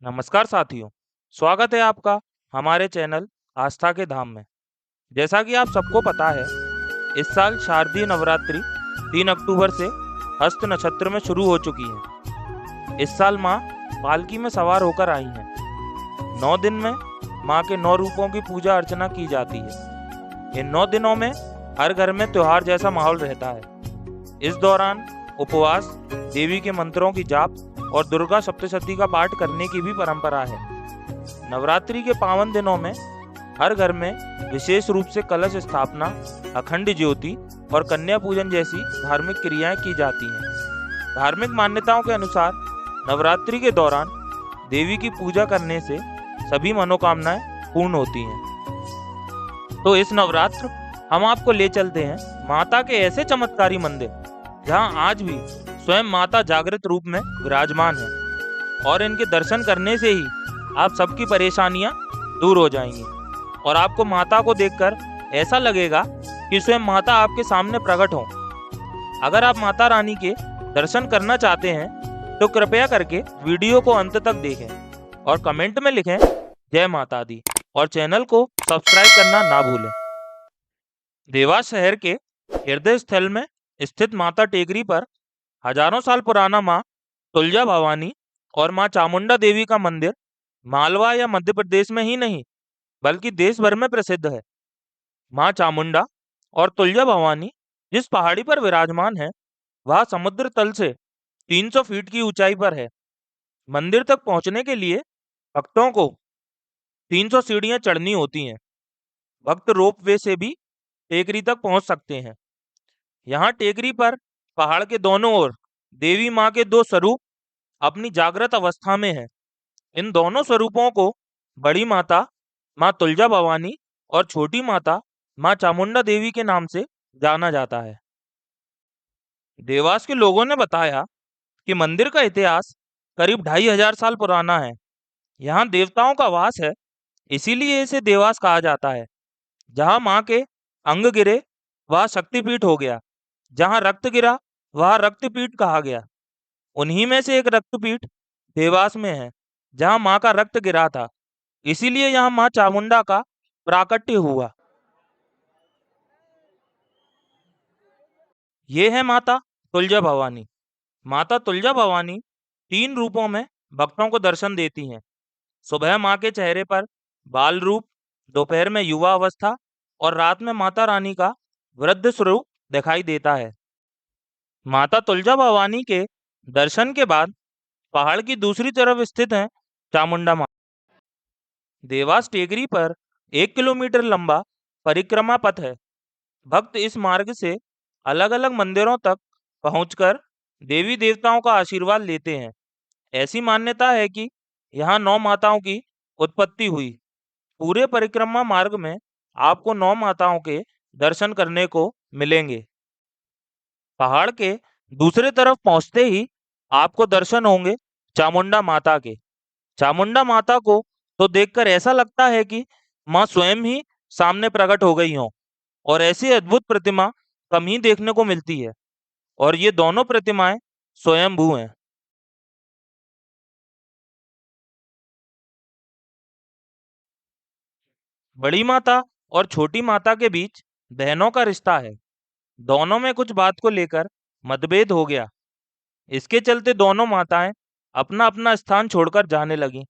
नमस्कार साथियों, स्वागत है आपका हमारे चैनल आस्था के धाम में। जैसा कि आप सबको पता है, इस साल शारदीय नवरात्रि 3 अक्टूबर से हस्त नक्षत्र में शुरू हो चुकी है। इस साल माँ पालकी में सवार होकर आई हैं। 9 दिन में माँ के 9 रूपों की पूजा अर्चना की जाती है। इन 9 दिनों में हर घर में त्योहार जैसा माहौल रहता है। इस दौरान उपवास, देवी के मंत्रों की जाप और दुर्गा सप्तशती का पाठ करने की भी परंपरा है। नवरात्रि के पावन दिनों में हर घर में विशेष रूप से कलश स्थापना, अखंड ज्योति और कन्या पूजन जैसी धार्मिक क्रियाएं की जाती हैं। धार्मिक मान्यताओं के अनुसार नवरात्रि के दौरान देवी की पूजा करने से सभी मनोकामनाएं पूर्ण होती हैं। तो इस नवरात्र हम आपको ले चलते हैं माता के ऐसे चमत्कारी मंदिर जहां आज भी स्वयं माता जागृत रूप में विराजमान है, और इनके दर्शन करने से ही आप सबकी परेशानियां दूर हो जाएंगी और आपको माता को देखकर ऐसा लगेगा कि स्वयं माता आपके सामने प्रकट हो। अगर आप माता रानी के दर्शन करना चाहते हैं तो कृपया करके वीडियो को अंत तक देखें और कमेंट में लिखें जय माता दी, और चैनल को सब्सक्राइब करना ना भूलें। देवास शहर के हृदय स्थल में स्थित माता टेकरी पर हजारों साल पुराना माँ तुलजा भवानी और माँ चामुंडा देवी का मंदिर मालवा या मध्य प्रदेश में ही नहीं बल्कि देश भर में प्रसिद्ध है। माँ चामुंडा और तुलजा भवानी जिस पहाड़ी पर विराजमान है वह समुद्र तल से 300 फीट की ऊंचाई पर है। मंदिर तक पहुंचने के लिए भक्तों को 300 सीढ़ियां चढ़नी होती हैं। भक्त रोप वे से भी टेकरी तक पहुंच सकते हैं। यहाँ टेकरी पर पहाड़ के दोनों ओर देवी माँ के 2 स्वरूप अपनी जागृत अवस्था में हैं। इन दोनों स्वरूपों को बड़ी माता माँ तुलजा भवानी और छोटी माता माँ चामुंडा देवी के नाम से जाना जाता है। देवास के लोगों ने बताया कि मंदिर का इतिहास करीब 2500 साल पुराना है। यहाँ देवताओं का वास है, इसीलिए इसे देवास कहा जाता है। जहाँ माँ के अंग गिरे वह शक्तिपीठ हो गया, जहाँ रक्त गिरा वह रक्तपीठ कहा गया। उन्हीं में से एक रक्तपीठ देवास में है जहां मां का रक्त गिरा था, इसीलिए यहां मां चामुंडा का प्राकट्य हुआ। ये है माता तुलजा भवानी। माता तुलजा भवानी 3 रूपों में भक्तों को दर्शन देती हैं। सुबह मां के चेहरे पर बाल रूप, दोपहर में युवा अवस्था और रात में माता रानी का वृद्ध स्वरूप दिखाई देता है। माता तुलजा भवानी के दर्शन के बाद पहाड़ की दूसरी तरफ स्थित है चामुंडा माँ। देवास टेकरी पर 1 किलोमीटर लंबा परिक्रमा पथ है। भक्त इस मार्ग से अलग अलग मंदिरों तक पहुंचकर देवी देवताओं का आशीर्वाद लेते हैं। ऐसी मान्यता है कि यहाँ 9 माताओं की उत्पत्ति हुई। पूरे परिक्रमा मार्ग में आपको 9 माताओं के दर्शन करने को मिलेंगे। पहाड़ के दूसरे तरफ पहुंचते ही आपको दर्शन होंगे चामुंडा माता के। चामुंडा माता को तो देखकर ऐसा लगता है कि माँ स्वयं ही सामने प्रकट हो गई हो, और ऐसी अद्भुत प्रतिमा कम ही देखने को मिलती है, और ये दोनों प्रतिमाएं स्वयंभू हैं। बड़ी माता और छोटी माता के बीच बहनों का रिश्ता है। दोनों में कुछ बात को लेकर मतभेद हो गया। इसके चलते दोनों माताएं अपना अपना स्थान छोड़कर जाने लगी।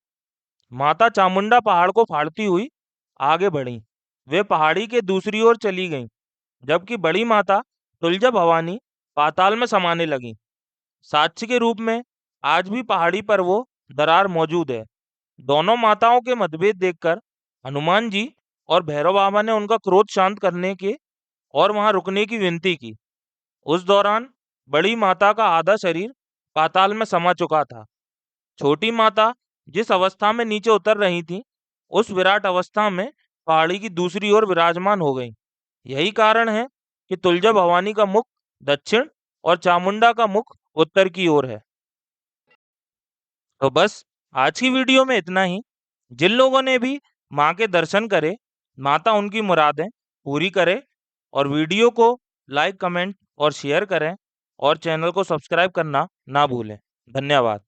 माता चामुंडा पहाड़ को फाड़ती हुई आगे बढ़ी। वे पहाड़ी के दूसरी ओर चली गईं, जबकि बड़ी माता तुलजा भवानी पाताल में समाने लगी। साक्ष्य के रूप में आज भी पहाड़ी पर वो दरार मौजूद है। दोनों माताओं के मतभेद देखकर हनुमान जी और भैरव बाबा ने उनका क्रोध शांत करने के और वहां रुकने की विनती की। उस दौरान बड़ी माता का आधा शरीर पाताल में समा चुका था। छोटी माता जिस अवस्था में नीचे उतर रही थी, उस विराट अवस्था में पहाड़ी की दूसरी ओर विराजमान हो गई। यही कारण है कि तुलजा भवानी का मुख दक्षिण और चामुंडा का मुख उत्तर की ओर है। तो बस आज की वीडियो में इतना ही। जिन लोगों ने भी माँ के दर्शन करे, माता उनकी मुरादें पूरी करे, और वीडियो को लाइक, कमेंट और शेयर करें, और चैनल को सब्सक्राइब करना ना भूलें। धन्यवाद।